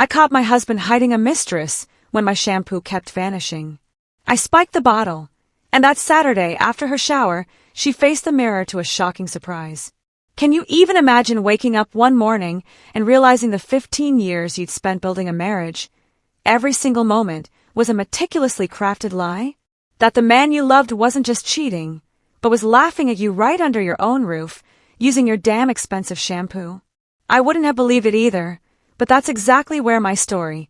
I caught my husband hiding a mistress when my shampoo kept vanishing. I spiked the bottle, and that Saturday, after her shower, she faced the mirror to a shocking surprise. Can you even imagine waking up one morning and realizing the 15 years you'd spent building a marriage, every single moment, was a meticulously crafted lie? That the man you loved wasn't just cheating, but was laughing at you right under your own roof, using your damn expensive shampoo? I wouldn't have believed it either, but that's exactly where my story,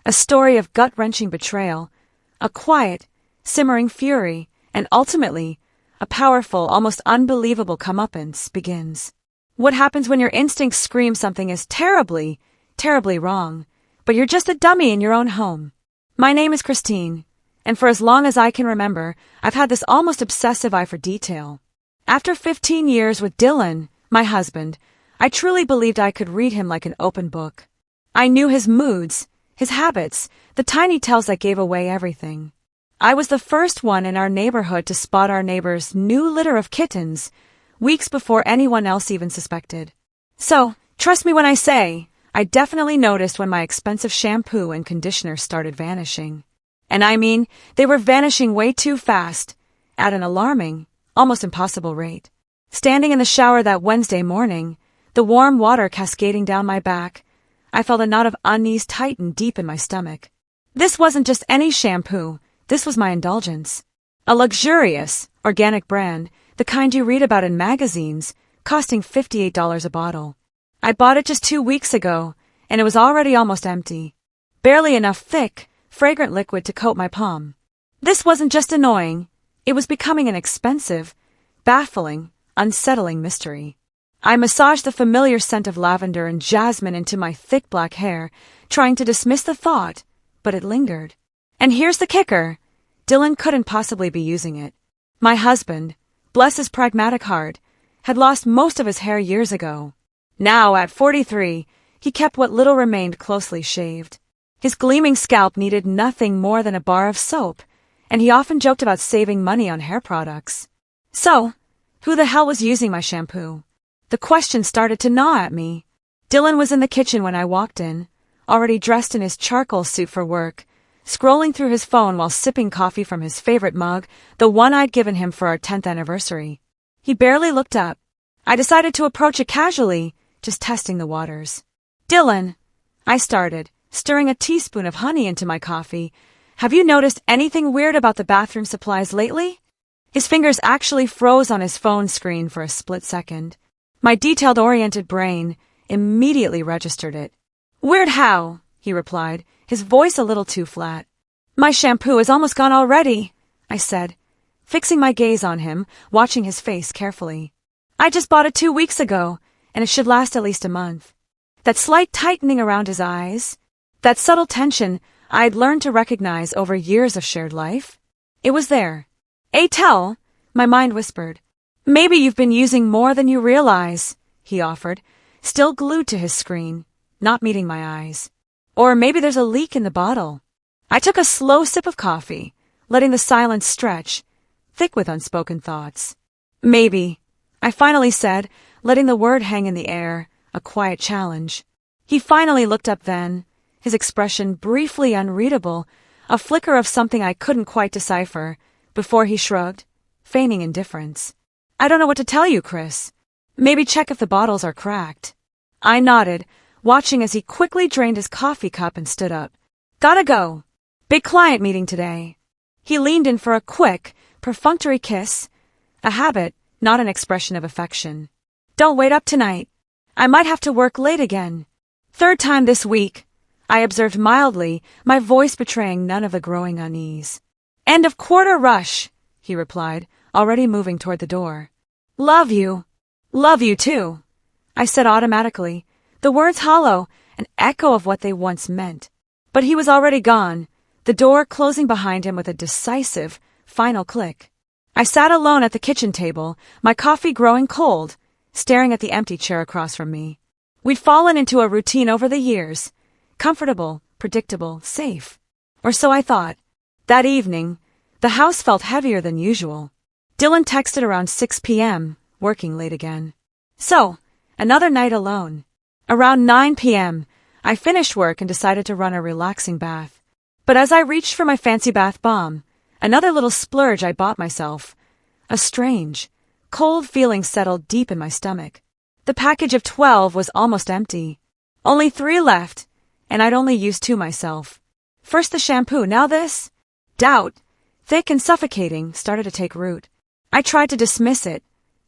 a story of gut-wrenching betrayal, a quiet, simmering fury, and ultimately, a powerful, almost unbelievable comeuppance begins. What happens when your instincts scream something is terribly, terribly wrong, but you're just a dummy in your own home? My name is Christine, and for as long as I can remember, I've had this almost obsessive eye for detail. After 15 years with Dylan, my husband, I truly believed I could read him like an open book. I knew his moods, his habits, the tiny tells that gave away everything. I was the first one in our neighborhood to spot our neighbor's new litter of kittens, weeks before anyone else even suspected. So, trust me when I say, I definitely noticed when my expensive shampoo and conditioner started vanishing. And I mean, they were vanishing way too fast, at an alarming, almost impossible rate. Standing in the shower that Wednesday morning, the warm water cascading down my back, I felt a knot of unease tighten deep in my stomach. This wasn't just any shampoo. This was my indulgence. A luxurious, organic brand, the kind you read about in magazines, costing $58 a bottle. I bought it just 2 weeks ago, and it was already almost empty. Barely enough thick, fragrant liquid to coat my palm. This wasn't just annoying, it was becoming an expensive, baffling, unsettling mystery. I massaged the familiar scent of lavender and jasmine into my thick black hair, trying to dismiss the thought, but it lingered. And here's the kicker. Dylan couldn't possibly be using it. My husband, bless his pragmatic heart, had lost most of his hair years ago. Now, at 43, he kept what little remained closely shaved. His gleaming scalp needed nothing more than a bar of soap, and he often joked about saving money on hair products. So, who the hell was using my shampoo? The question started to gnaw at me. Dylan was in the kitchen when I walked in, already dressed in his charcoal suit for work, scrolling through his phone while sipping coffee from his favorite mug, the one I'd given him for our 10th anniversary. He barely looked up. I decided to approach it casually, just testing the waters. Dylan, I started, stirring a teaspoon of honey into my coffee. Have you noticed anything weird about the bathroom supplies lately? His fingers actually froze on his phone screen for a split second. My detailed-oriented brain immediately registered it. Weird how? He replied, his voice a little too flat. My shampoo is almost gone already, I said, fixing my gaze on him, watching his face carefully. I just bought it 2 weeks ago, and it should last at least a month. That slight tightening around his eyes, that subtle tension I'd learned to recognize over years of shared life, it was there. Aita, my mind whispered. Maybe you've been using more than you realize, he offered, still glued to his screen, not meeting my eyes. Or maybe there's a leak in the bottle. I took a slow sip of coffee, letting the silence stretch, thick with unspoken thoughts. Maybe, I finally said, letting the word hang in the air, a quiet challenge. He finally looked up then, his expression briefly unreadable, a flicker of something I couldn't quite decipher, before he shrugged, feigning indifference. I don't know what to tell you, Chris. Maybe check if the bottles are cracked. I nodded, watching as he quickly drained his coffee cup and stood up. Gotta go. Big client meeting today. He leaned in for a quick, perfunctory kiss, a habit, not an expression of affection. Don't wait up tonight. I might have to work late again. 3rd time this week, I observed mildly, my voice betraying none of the growing unease. End of quarter rush, he replied, already moving toward the door. Love you. Love you too, I said automatically, the words hollow, an echo of what they once meant. But he was already gone, the door closing behind him with a decisive, final click. I sat alone at the kitchen table, my coffee growing cold, staring at the empty chair across from me. We'd fallen into a routine over the years, comfortable, predictable, safe. Or so I thought. That evening, the house felt heavier than usual. Dylan texted around 6 p.m., working late again. So, another night alone. Around 9 p.m., I finished work and decided to run a relaxing bath. But as I reached for my fancy bath bomb, another little splurge I bought myself, a strange, cold feeling settled deep in my stomach. The package of 12 was almost empty. Only 3 left, and I'd only used 2 myself. First the shampoo, now this? Doubt, thick and suffocating, started to take root. I tried to dismiss it,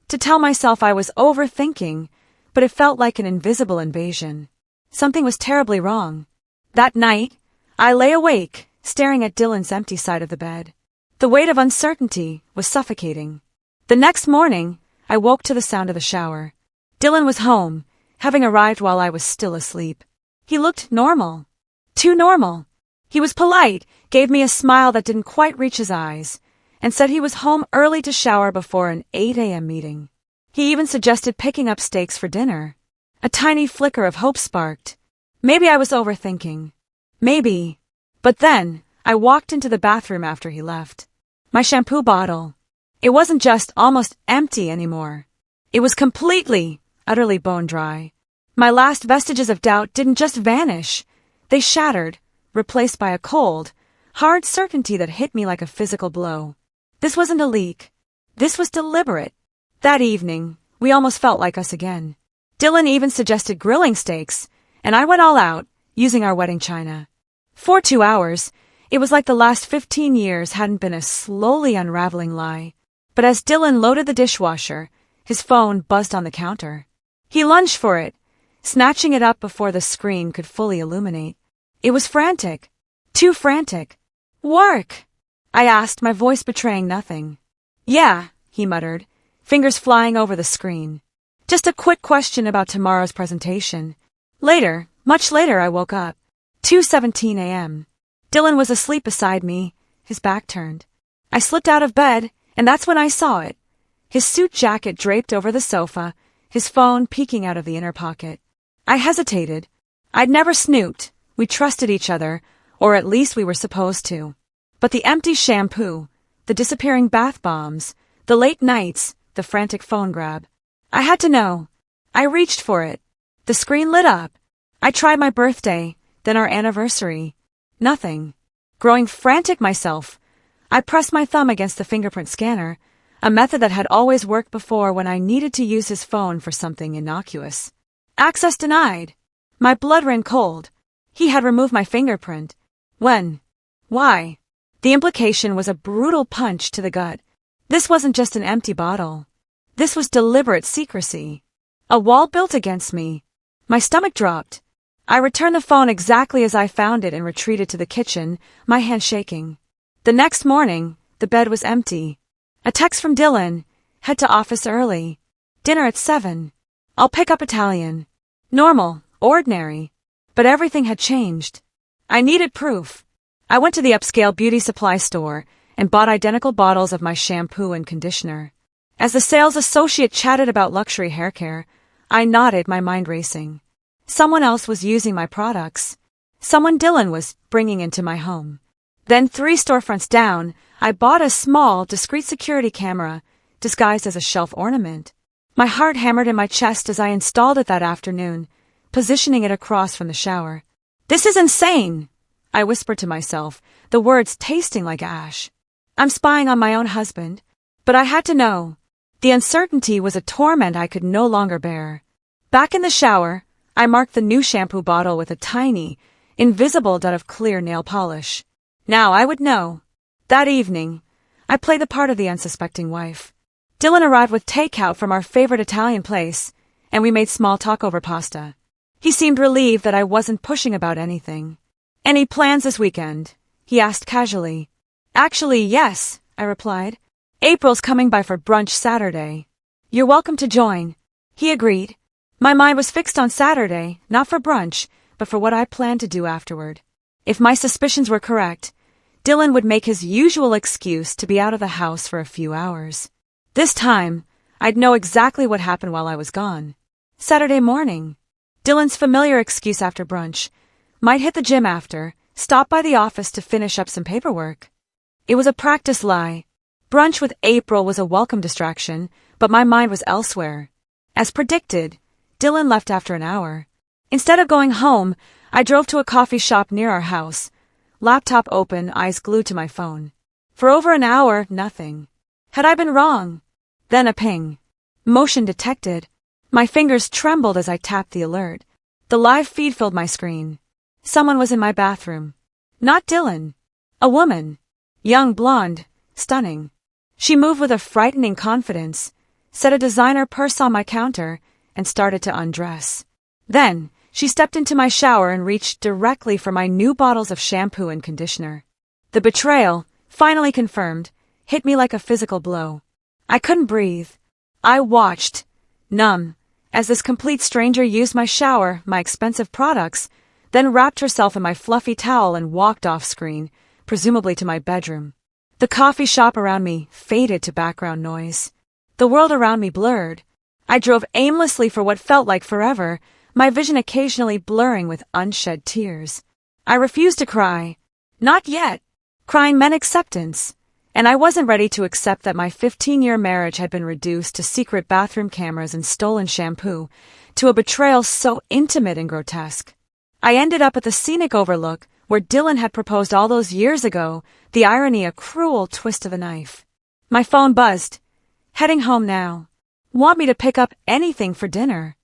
to tell myself I was overthinking, but it felt like an invisible invasion. Something was terribly wrong. That night, I lay awake, staring at Dylan's empty side of the bed. The weight of uncertainty was suffocating. The next morning, I woke to the sound of the shower. Dylan was home, having arrived while I was still asleep. He looked normal. Too normal. He was polite, gave me a smile that didn't quite reach his eyes, and said he was home early to shower before an 8 a.m. meeting. He even suggested picking up steaks for dinner. A tiny flicker of hope sparked. Maybe I was overthinking. Maybe. But then, I walked into the bathroom after he left. My shampoo bottle. It wasn't just almost empty anymore. It was completely, utterly bone dry. My last vestiges of doubt didn't just vanish. They shattered, replaced by a cold, hard certainty that hit me like a physical blow. This wasn't a leak. This was deliberate. That evening, we almost felt like us again. Dylan even suggested grilling steaks, and I went all out, using our wedding china. For 2 hours, it was like the last 15 years hadn't been a slowly unraveling lie. But as Dylan loaded the dishwasher, his phone buzzed on the counter. He lunged for it, snatching it up before the screen could fully illuminate. It was frantic. Too frantic. Work? I asked, my voice betraying nothing. Yeah, he muttered, fingers flying over the screen. Just a quick question about tomorrow's presentation. Later, much later, I woke up. 2:17 a.m. Dylan was asleep beside me, his back turned. I slipped out of bed, and that's when I saw it. His suit jacket draped over the sofa, his phone peeking out of the inner pocket. I hesitated. I'd never snooped. We trusted each other, or at least we were supposed to. But the empty shampoo, the disappearing bath bombs, the late nights, the frantic phone grab. I had to know. I reached for it. The screen lit up. I tried my birthday, then our anniversary. Nothing. Growing frantic myself, I pressed my thumb against the fingerprint scanner, a method that had always worked before when I needed to use his phone for something innocuous. Access denied. My blood ran cold. He had removed my fingerprint. When? Why? The implication was a brutal punch to the gut. This wasn't just an empty bottle. This was deliberate secrecy. A wall built against me. My stomach dropped. I returned the phone exactly as I found it and retreated to the kitchen, my hand shaking. The next morning, the bed was empty. A text from Dylan. Head to office early. Dinner at 7. I'll pick up Italian. Normal, ordinary. But everything had changed. I needed proof. I went to the upscale beauty supply store and bought identical bottles of my shampoo and conditioner. As the sales associate chatted about luxury hair care, I nodded, my mind racing. Someone else was using my products. Someone Dylan was bringing into my home. Then 3 storefronts down, I bought a small, discreet security camera, disguised as a shelf ornament. My heart hammered in my chest as I installed it that afternoon, positioning it across from the shower. This is insane, I whispered to myself, the words tasting like ash. I'm spying on my own husband, but I had to know. The uncertainty was a torment I could no longer bear. Back in the shower, I marked the new shampoo bottle with a tiny, invisible dot of clear nail polish. Now I would know. That evening, I played the part of the unsuspecting wife. Dylan arrived with takeout from our favorite Italian place, and we made small talk over pasta. He seemed relieved that I wasn't pushing about anything. Any plans this weekend? He asked casually. Actually, yes, I replied. April's coming by for brunch Saturday. You're welcome to join. He agreed. My mind was fixed on Saturday, not for brunch, but for what I planned to do afterward. If my suspicions were correct, Dylan would make his usual excuse to be out of the house for a few hours. This time, I'd know exactly what happened while I was gone. Saturday morning. Dylan's familiar excuse after brunch. Might hit the gym after, stop by the office to finish up some paperwork. It was a practice lie. Brunch with April was a welcome distraction, but my mind was elsewhere. As predicted, Dylan left after an hour. Instead of going home, I drove to a coffee shop near our house, laptop open, eyes glued to my phone. For over an hour, nothing. Had I been wrong? Then a ping. Motion detected. My fingers trembled as I tapped the alert. The live feed filled my screen. Someone was in my bathroom. Not Dylan. A woman. Young, blonde, stunning. She moved with a frightening confidence, set a designer purse on my counter, and started to undress. Then, she stepped into my shower and reached directly for my new bottles of shampoo and conditioner. The betrayal, finally confirmed, hit me like a physical blow. I couldn't breathe. I watched, numb, as this complete stranger used my shower, my expensive products, then wrapped herself in my fluffy towel and walked off screen, presumably to my bedroom. The coffee shop around me faded to background noise. The world around me blurred. I drove aimlessly for what felt like forever, my vision occasionally blurring with unshed tears. I refused to cry. Not yet. Crying meant acceptance. And I wasn't ready to accept that my 15-year marriage had been reduced to secret bathroom cameras and stolen shampoo, to a betrayal so intimate and grotesque. I ended up at the scenic overlook, where Dylan had proposed all those years ago, the irony a cruel twist of a knife. My phone buzzed. Heading home now. Want me to pick up anything for dinner?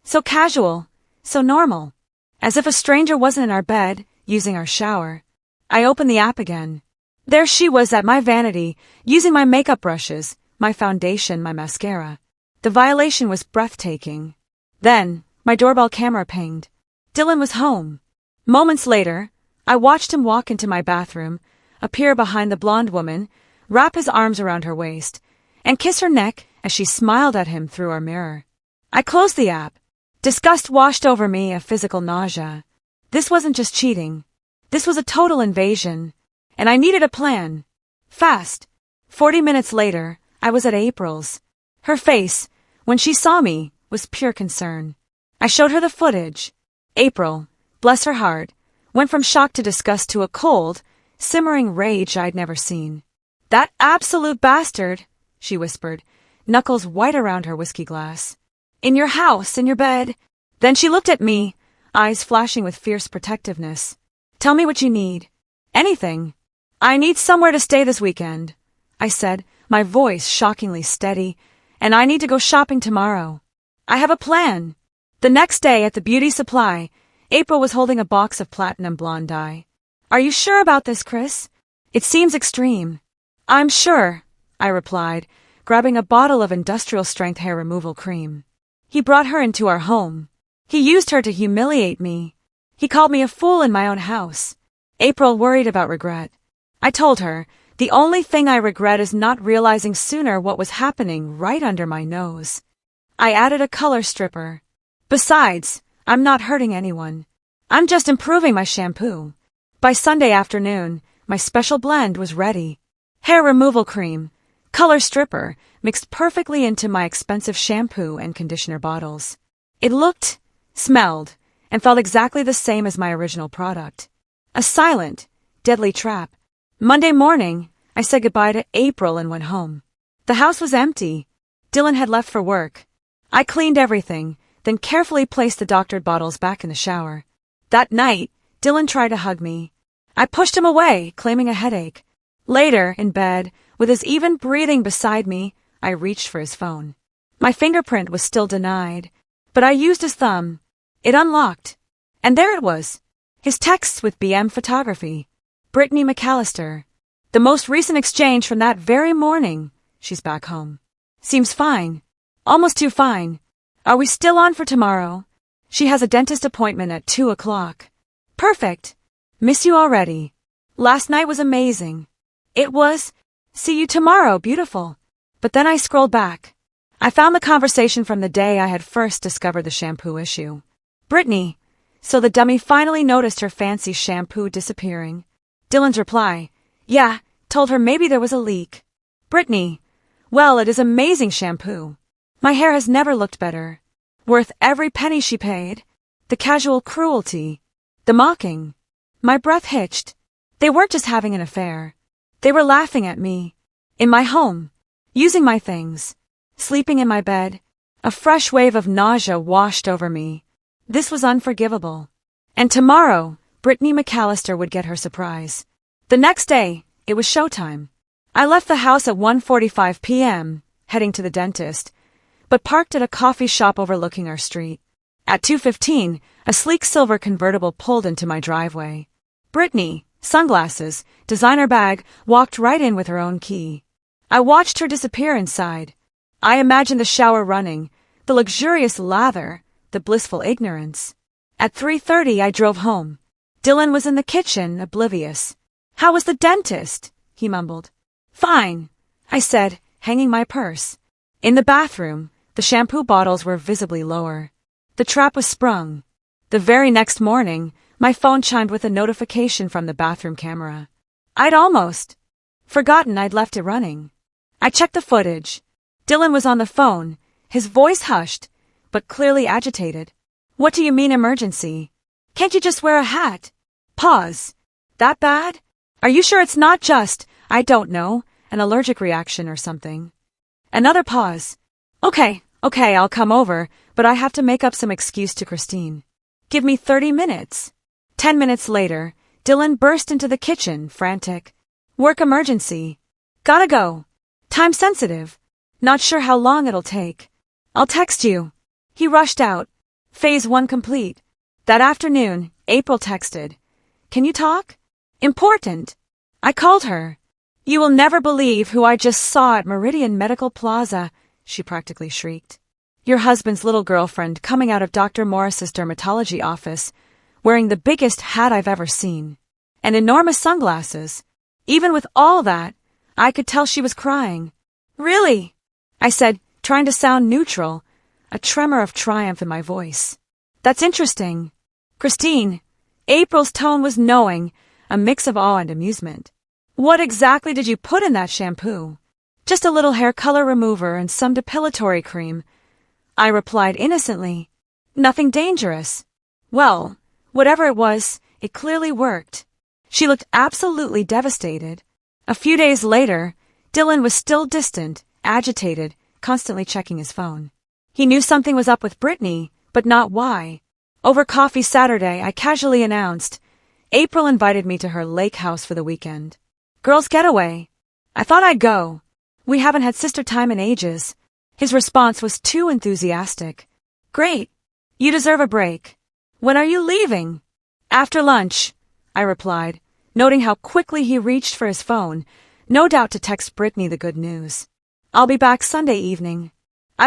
So casual, so normal. As if a stranger wasn't in our bed, using our shower. I opened the app again. There she was at my vanity, using my makeup brushes, my foundation, my mascara. The violation was breathtaking. Then, my doorbell camera pinged. Dylan was home. Moments later, I watched him walk into my bathroom, appear behind the blonde woman, wrap his arms around her waist, and kiss her neck as she smiled at him through our mirror. I closed the app. Disgust washed over me, a physical nausea. This wasn't just cheating. This was a total invasion. And I needed a plan. Fast. 40 minutes later, I was at April's. Her face, when she saw me, was pure concern. I showed her the footage. April, bless her heart, went from shock to disgust to a cold, simmering rage I'd never seen. That absolute bastard, she whispered, knuckles white around her whiskey glass. In your house, in your bed. Then she looked at me, eyes flashing with fierce protectiveness. Tell me what you need. Anything. I need somewhere to stay this weekend, I said, my voice shockingly steady, and I need to go shopping tomorrow. I have a plan. The next day at the beauty supply, April was holding a box of platinum blonde dye. Are you sure about this, Chris? It seems extreme. I'm sure, I replied, grabbing a bottle of industrial-strength hair removal cream. He brought her into our home. He used her to humiliate me. He called me a fool in my own house. April worried about regret. I told her, the only thing I regret is not realizing sooner what was happening right under my nose. I added a color stripper. Besides, I'm not hurting anyone. I'm just improving my shampoo. By Sunday afternoon, my special blend was ready. Hair removal cream, color stripper, mixed perfectly into my expensive shampoo and conditioner bottles. It looked, smelled, and felt exactly the same as my original product. A silent, deadly trap. Monday morning, I said goodbye to April and went home. The house was empty. Dylan had left for work. I cleaned everything, then carefully placed the doctored bottles back in the shower. That night, Dylan tried to hug me. I pushed him away, claiming a headache. Later, in bed, with his even breathing beside me, I reached for his phone. My fingerprint was still denied, but I used his thumb. It unlocked. And there it was. His texts with BM photography. Brittany McAllister. The most recent exchange from that very morning. She's back home. Seems fine. Almost too fine. Are we still on for tomorrow? She has a dentist appointment at 2 o'clock. Perfect. Miss you already. Last night was amazing. It was. See you tomorrow, beautiful. But then I scrolled back. I found the conversation from the day I had first discovered the shampoo issue. Brittany. So the dummy finally noticed her fancy shampoo disappearing. Dylan's reply. Yeah, told her maybe there was a leak. Brittany. Well, it is amazing shampoo. My hair has never looked better. Worth every penny she paid. The casual cruelty. The mocking. My breath hitched. They weren't just having an affair. They were laughing at me. In my home. Using my things. Sleeping in my bed. A fresh wave of nausea washed over me. This was unforgivable. And tomorrow, Brittany McAllister would get her surprise. The next day, it was showtime. I left the house at 1:45 p.m., heading to the dentist, but parked at a coffee shop overlooking our street. At 2:15, a sleek silver convertible pulled into my driveway. Brittany, sunglasses, designer bag, walked right in with her own key. I watched her disappear inside. I imagined the shower running, the luxurious lather, the blissful ignorance. At 3:30, I drove home. Dylan was in the kitchen, oblivious. "How was the dentist?" he mumbled. "Fine," I said, hanging my purse. In the bathroom, the shampoo bottles were visibly lower. The trap was sprung. The very next morning, my phone chimed with a notification from the bathroom camera. I'd almost forgotten I'd left it running. I checked the footage. Dylan was on the phone, his voice hushed, but clearly agitated. "What do you mean emergency? Can't you just wear a hat?" Pause. "That bad? Are you sure it's not just, I don't know, an allergic reaction or something?" Another pause. Okay, I'll come over, but I have to make up some excuse to Christine. Give me 30 minutes. 10 minutes later, Dylan burst into the kitchen, frantic. "Work emergency. Gotta go. Time sensitive. Not sure how long it'll take. I'll text you." He rushed out. Phase 1 complete. That afternoon, April texted. "Can you talk? Important." I called her. "You will never believe who I just saw at Meridian Medical Plaza," she practically shrieked. "Your husband's little girlfriend coming out of Dr. Morris's dermatology office, wearing the biggest hat I've ever seen, and enormous sunglasses. Even with all that, I could tell she was crying." "Really?" I said, trying to sound neutral, a tremor of triumph in my voice. "That's interesting." "Christine," April's tone was knowing, a mix of awe and amusement. "What exactly did you put in that shampoo?" "Just a little hair color remover and some depilatory cream," I replied innocently. "Nothing dangerous." "Well, whatever it was, it clearly worked." She looked absolutely devastated. A few days later, Dylan was still distant, agitated, constantly checking his phone. He knew something was up with Brittany, but not why. Over coffee Saturday, I casually announced, April invited me to her lake house for the weekend. "Girls' getaway." I thought I'd go. "We haven't had sister time in ages." His response was too enthusiastic. "Great. You deserve a break. When are you leaving?" "After lunch," I replied, noting how quickly he reached for his phone, no doubt to text Brittany the good news. "I'll be back Sunday evening."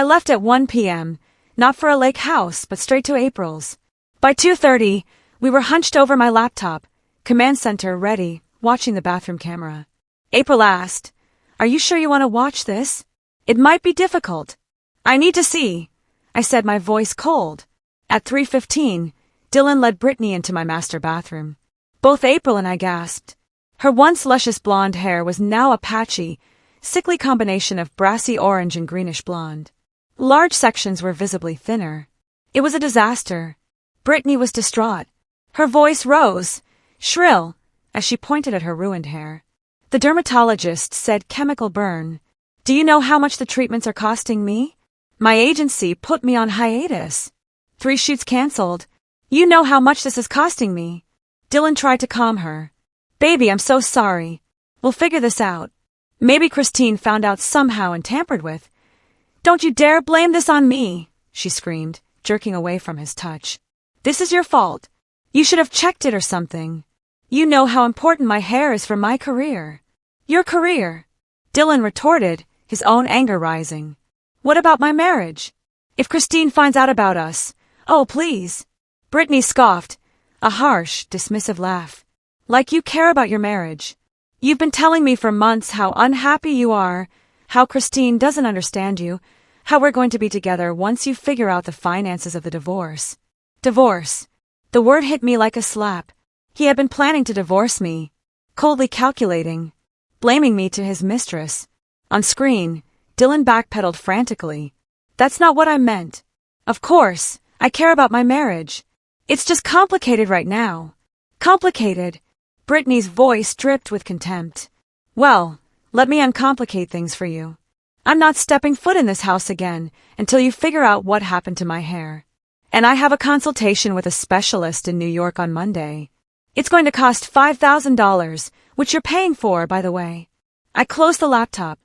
I left at 1 p.m., not for a lake house, but straight to April's. By 2:30, we were hunched over my laptop, command center ready, watching the bathroom camera. April asked, "Are you sure you want to watch this? It might be difficult." "I need to see," I said, my voice cold. At 3:15, Dylan led Brittany into my master bathroom. Both April and I gasped. Her once luscious blonde hair was now a patchy, sickly combination of brassy orange and greenish blonde. Large sections were visibly thinner. It was a disaster. Brittany was distraught. Her voice rose, shrill, as she pointed at her ruined hair. The dermatologist said chemical burn. "Do you know how much the treatments are costing me? My agency put me on hiatus. 3 shoots canceled. You know how much this is costing me." Dylan tried to calm her. "Baby, I'm so sorry. We'll figure this out. Maybe Christine found out somehow and tampered with." "Don't you dare blame this on me," she screamed, jerking away from his touch. "This is your fault. You should have checked it or something. You know how important my hair is for my career." "Your career?" Dylan retorted, his own anger rising. "What about my marriage? If Christine finds out about us, oh, please." Brittany scoffed, a harsh, dismissive laugh. "Like you care about your marriage. You've been telling me for months how unhappy you are, how Christine doesn't understand you, how we're going to be together once you figure out the finances of the divorce." Divorce. The word hit me like a slap. He had been planning to divorce me, coldly calculating, blaming me to his mistress. On screen, Dylan backpedaled frantically. "That's not what I meant. Of course, I care about my marriage. It's just complicated right now." "Complicated?" Brittany's voice dripped with contempt. "Well, let me uncomplicate things for you. I'm not stepping foot in this house again until you figure out what happened to my hair. And I have a consultation with a specialist in New York on Monday. It's going to cost $5,000, which you're paying for, by the way. I closed the laptop.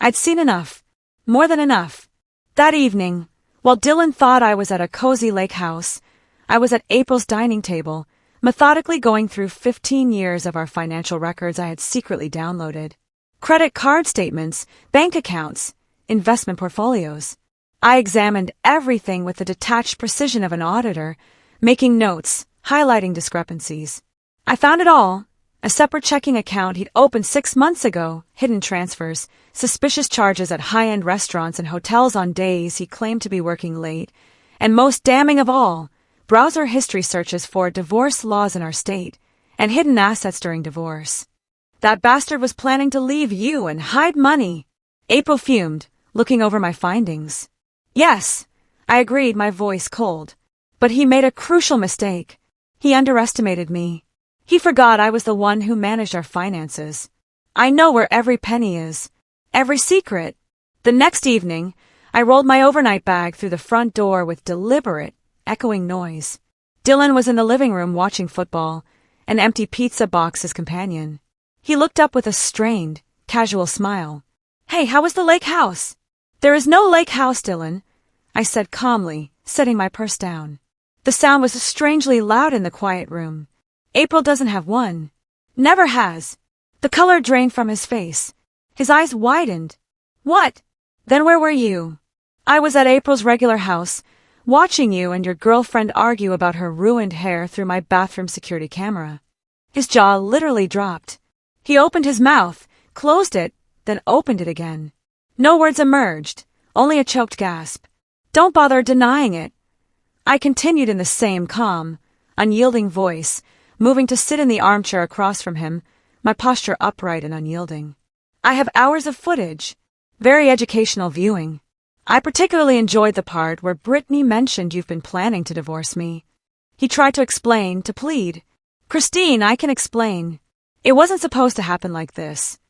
I'd seen enough. More than enough. That evening, while Dylan thought I was at a cozy lake house, I was at April's dining table, methodically going through 15 years of our financial records I had secretly downloaded. Credit card statements, bank accounts, investment portfolios. I examined everything with the detached precision of an auditor, making notes, highlighting discrepancies. I found it all. A separate checking account he'd opened 6 months ago, hidden transfers, suspicious charges at high-end restaurants and hotels on days he claimed to be working late, and most damning of all, browser history searches for divorce laws in our state and hidden assets during divorce. That bastard was planning to leave you and hide money. April fumed, looking over my findings. Yes, I agreed, my voice cold. But he made a crucial mistake. He underestimated me. He forgot I was the one who managed our finances. I know where every penny is. Every secret. The next evening, I rolled my overnight bag through the front door with deliberate, echoing noise. Dylan was in the living room watching football, an empty pizza box his companion. He looked up with a strained, casual smile. Hey, how was the lake house? There is no lake house, Dylan, I said calmly, setting my purse down. The sound was strangely loud in the quiet room. April doesn't have one. Never has. The color drained from his face. His eyes widened. What? Then where were you? I was at April's regular house, watching you and your girlfriend argue about her ruined hair through my bathroom security camera. His jaw literally dropped. He opened his mouth, closed it, then opened it again. No words emerged, only a choked gasp. Don't bother denying it. I continued in the same calm, unyielding voice, moving to sit in the armchair across from him, my posture upright and unyielding. I have hours of footage. Very educational viewing. I particularly enjoyed the part where Brittany mentioned you've been planning to divorce me. He tried to explain, to plead. Christine, I can explain. It wasn't supposed to happen like this.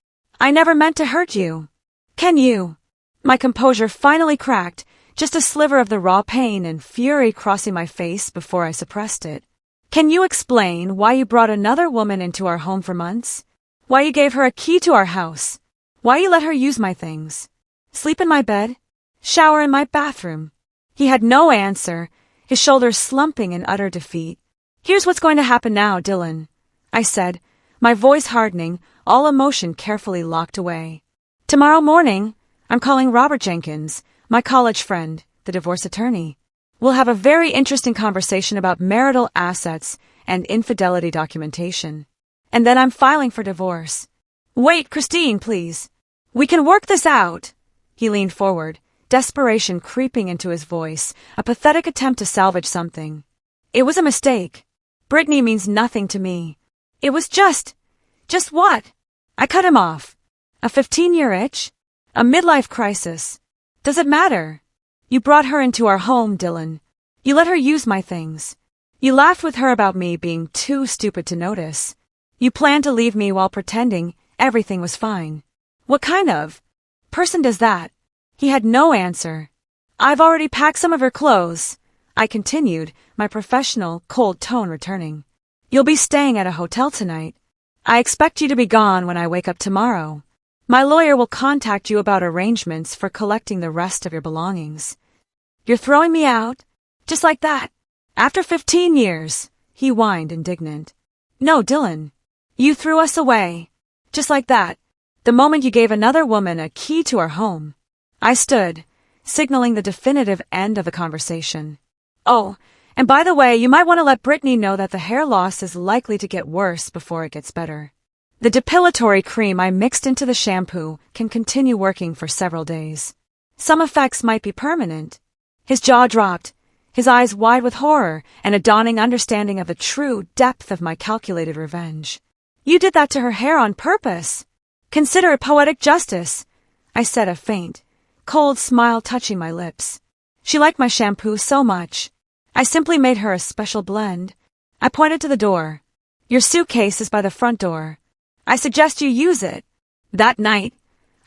I never meant to hurt you. Can you? My composure finally cracked, just a sliver of the raw pain and fury crossing my face before I suppressed it. Can you explain why you brought another woman into our home for months? Why you gave her a key to our house? Why you let her use my things? Sleep in my bed? Shower in my bathroom? He had no answer, his shoulders slumping in utter defeat. Here's what's going to happen now, Dylan, I said, my voice hardening, all emotion carefully locked away. Tomorrow morning, I'm calling Robert Jenkins, my college friend, the divorce attorney. We'll have a very interesting conversation about marital assets and infidelity documentation. And then I'm filing for divorce. Wait, Christine, please. We can work this out. He leaned forward, desperation creeping into his voice, a pathetic attempt to salvage something. It was a mistake. Brittany means nothing to me. It was just what? I cut him off. A 15-year itch? A midlife crisis? Does it matter? You brought her into our home, Dylan. You let her use my things. You laughed with her about me being too stupid to notice. You planned to leave me while pretending everything was fine. What kind of person does that? He had no answer. I've already packed some of her clothes, I continued, my professional, cold tone returning. You'll be staying at a hotel tonight. I expect you to be gone when I wake up tomorrow. My lawyer will contact you about arrangements for collecting the rest of your belongings. You're throwing me out? Just like that? After 15 years, he whined, indignant. No, Dylan. You threw us away. Just like that. The moment you gave another woman a key to our home. I stood, signaling the definitive end of the conversation. Oh, and by the way, you might want to let Brittany know that the hair loss is likely to get worse before it gets better. The depilatory cream I mixed into the shampoo can continue working for several days. Some effects might be permanent. His jaw dropped, his eyes wide with horror and a dawning understanding of the true depth of my calculated revenge. You did that to her hair on purpose. Consider it poetic justice, I said, a faint, cold smile touching my lips. She liked my shampoo so much. I simply made her a special blend. I pointed to the door. Your suitcase is by the front door. I suggest you use it. That night,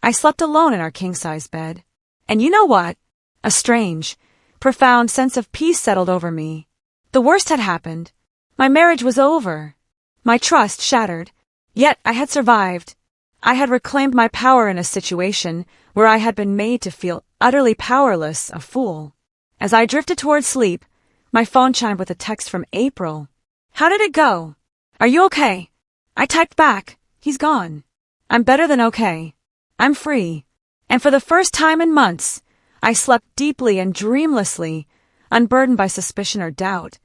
I slept alone in our king-size bed. And you know what? A strange, profound sense of peace settled over me. The worst had happened. My marriage was over. My trust shattered. Yet I had survived. I had reclaimed my power in a situation where I had been made to feel utterly powerless, a fool. As I drifted toward sleep, my phone chimed with a text from April. "How did it go? Are you okay?" I typed back, "He's gone. I'm better than okay. I'm free." And for the first time in months, I slept deeply and dreamlessly, unburdened by suspicion or doubt,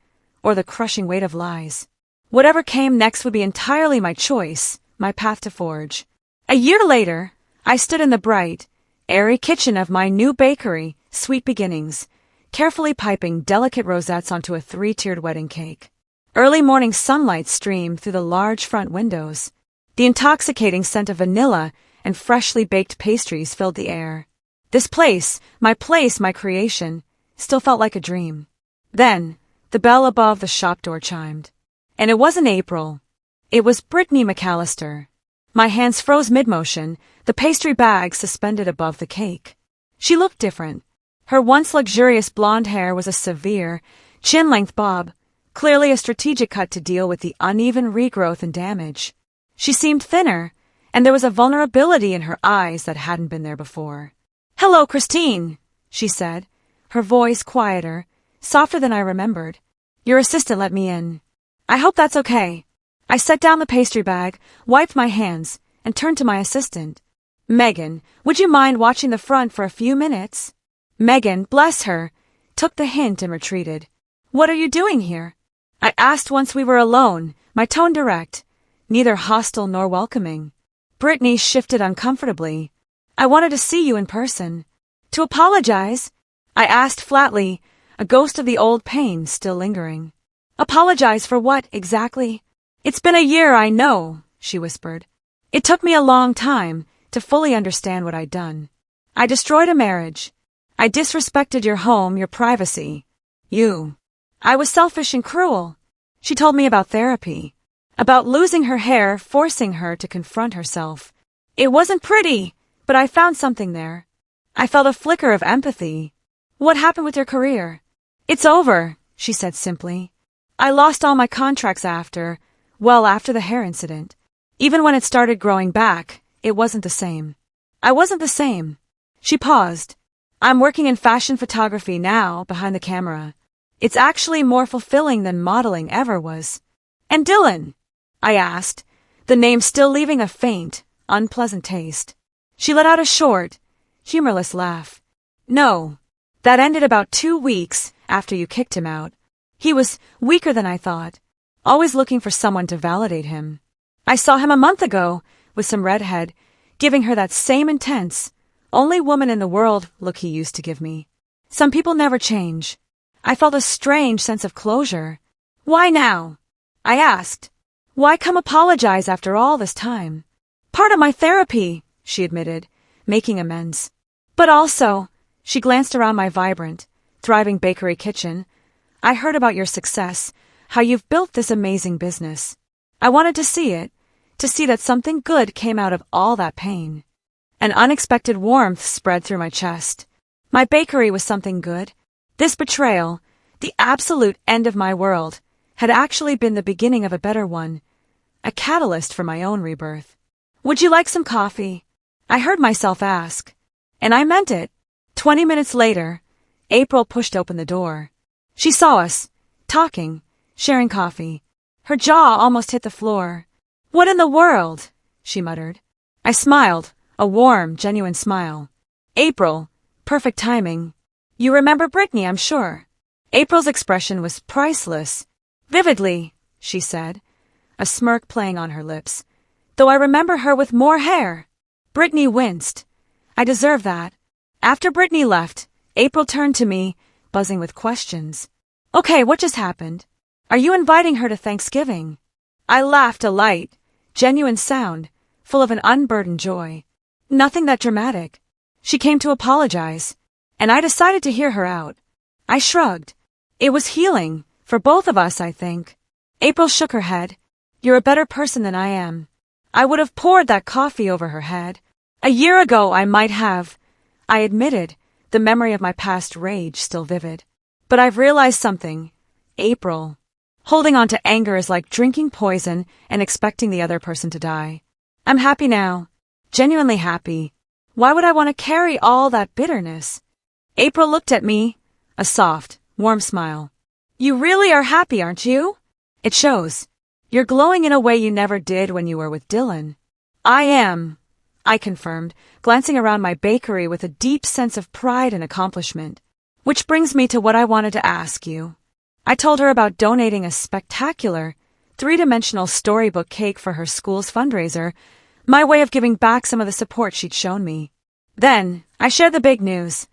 or the crushing weight of lies. Whatever came next would be entirely my choice, my path to forge. A year later, I stood in the bright, airy kitchen of my new bakery, Sweet Beginnings, carefully piping delicate rosettes onto a 3-tiered wedding cake. Early morning sunlight streamed through the large front windows. The intoxicating scent of vanilla and freshly baked pastries filled the air. This place, my creation, still felt like a dream. Then, the bell above the shop door chimed. And it wasn't April. It was Brittany McAllister. My hands froze mid-motion, the pastry bag suspended above the cake. She looked different. Her once luxurious blonde hair was a severe, chin-length bob, clearly a strategic cut to deal with the uneven regrowth and damage. She seemed thinner, and there was a vulnerability in her eyes that hadn't been there before. "Hello, Christine," she said, her voice quieter, softer than I remembered. "Your assistant let me in. I hope that's okay." I set down the pastry bag, wiped my hands, and turned to my assistant. "Megan, would you mind watching the front for a few minutes?" Megan, bless her, took the hint and retreated. "What are you doing here?" I asked once we were alone, my tone direct, neither hostile nor welcoming. Brittany shifted uncomfortably. "I wanted to see you in person." "To apologize?" I asked flatly, a ghost of the old pain still lingering. "Apologize for what, exactly?" "It's been a year, I know," she whispered. "It took me a long time to fully understand what I'd done. I destroyed a marriage. I disrespected your home, your privacy. You. I was selfish and cruel." She told me about therapy, about losing her hair, forcing her to confront herself. It wasn't pretty, but I found something there. I felt a flicker of empathy. "What happened with your career?" "It's over," she said simply. "I lost all my contracts after the hair incident. Even when it started growing back, it wasn't the same. I wasn't the same." She paused. "I'm working in fashion photography now, behind the camera. It's actually more fulfilling than modeling ever was." "And Dylan?" I asked, the name still leaving a faint, unpleasant taste. She let out a short, humorless laugh. "No. That ended about 2 weeks after you kicked him out. He was weaker than I thought, always looking for someone to validate him. I saw him a month ago with some redhead, giving her that same intense, only woman in the world look he used to give me. Some people never change." I felt a strange sense of closure. "Why now?" I asked. "Why come apologize after all this time?" "Part of my therapy," she admitted, making amends. "But also," she glanced around my vibrant, thriving bakery kitchen, "I heard about your success, how you've built this amazing business. I wanted to see it, to see that something good came out of all that pain." An unexpected warmth spread through my chest. My bakery was something good. This betrayal, the absolute end of my world, had actually been the beginning of a better one, a catalyst for my own rebirth. "Would you like some coffee?" I heard myself ask. And I meant it. 20 minutes later, April pushed open the door. She saw us, talking, sharing coffee. Her jaw almost hit the floor. "What in the world?" she muttered. I smiled, a warm, genuine smile. "April, perfect timing. You remember Brittany, I'm sure." April's expression was priceless. "Vividly," she said, a smirk playing on her lips. "Though I remember her with more hair." Brittany winced. I deserve that. After Brittany left, April turned to me, buzzing with questions. "Okay, what just happened? Are you inviting her to Thanksgiving?" I laughed, a light, genuine sound, full of an unburdened joy. Nothing that dramatic. She came to apologize, and I decided to hear her out. I shrugged. It was healing, for both of us, I think. April shook her head. "You're a better person than I am." I would have poured that coffee over her head. "A year ago I might have," I admitted, the memory of my past rage still vivid. But I've realized something. April. Holding on to anger is like drinking poison and expecting the other person to die. I'm happy now. Genuinely happy. Why would I want to carry all that bitterness? April looked at me, a soft, warm smile. You really are happy, aren't you? It shows. You're glowing in a way you never did when you were with Dylan. I am, I confirmed, glancing around my bakery with a deep sense of pride and accomplishment. Which brings me to what I wanted to ask you. I told her about donating a spectacular, three-dimensional storybook cake for her school's fundraiser, my way of giving back some of the support she'd shown me. Then, I shared the big news.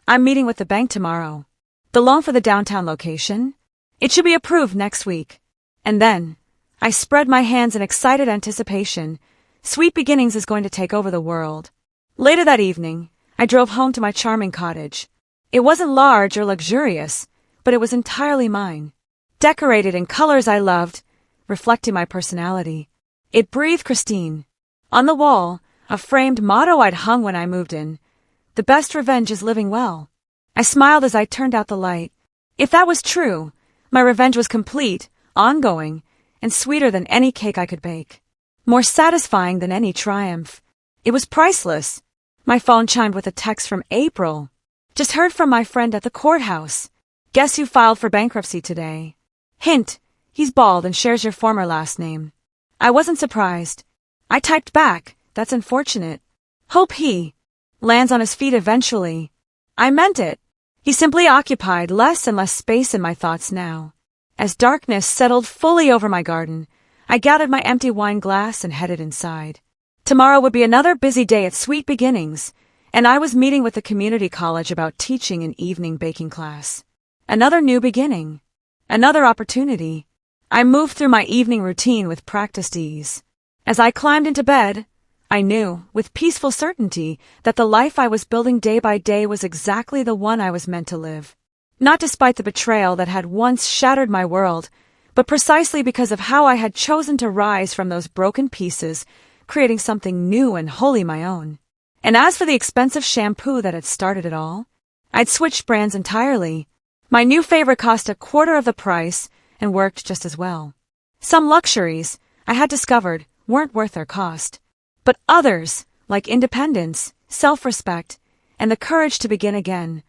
I'm meeting with the bank tomorrow. The loan for the downtown location? It should be approved next week. And then, I spread my hands in excited anticipation. Sweet Beginnings is going to take over the world. Later that evening, I drove home to my charming cottage. It wasn't large or luxurious, but it was entirely mine. Decorated in colors I loved, reflecting my personality. It breathed Christine. On the wall, a framed motto I'd hung when I moved in. The best revenge is living well. I smiled as I turned out the light. If that was true, my revenge was complete, ongoing, and sweeter than any cake I could bake. More satisfying than any triumph. It was priceless. My phone chimed with a text from April. Just heard from my friend at the courthouse. Guess who filed for bankruptcy today? Hint, he's bald and shares your former last name. I wasn't surprised. I typed back, that's unfortunate. Hope he lands on his feet eventually. I meant it. He simply occupied less and less space in my thoughts now. As darkness settled fully over my garden, I gathered my empty wine glass and headed inside. Tomorrow would be another busy day at Sweet Beginnings, and I was meeting with the community college about teaching an evening baking class. Another new beginning. Another opportunity. I moved through my evening routine with practiced ease. As I climbed into bed, I knew, with peaceful certainty, that the life I was building day by day was exactly the one I was meant to live. Not despite the betrayal that had once shattered my world, but precisely because of how I had chosen to rise from those broken pieces, creating something new and wholly my own. And as for the expensive shampoo that had started it all, I'd switched brands entirely. My new favorite cost a quarter of the price and worked just as well. Some luxuries, I had discovered, weren't worth their cost. But others, like independence, self-respect, and the courage to begin again,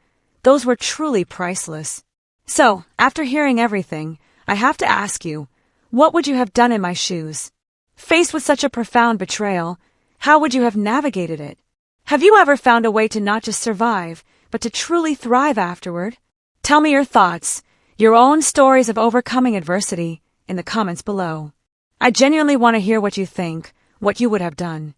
those were truly priceless. So, after hearing everything, I have to ask you, what would you have done in my shoes? Faced with such a profound betrayal, how would you have navigated it? Have you ever found a way to not just survive, but to truly thrive afterward? Tell me your thoughts, your own stories of overcoming adversity, in the comments below. I genuinely want to hear what you think, what you would have done.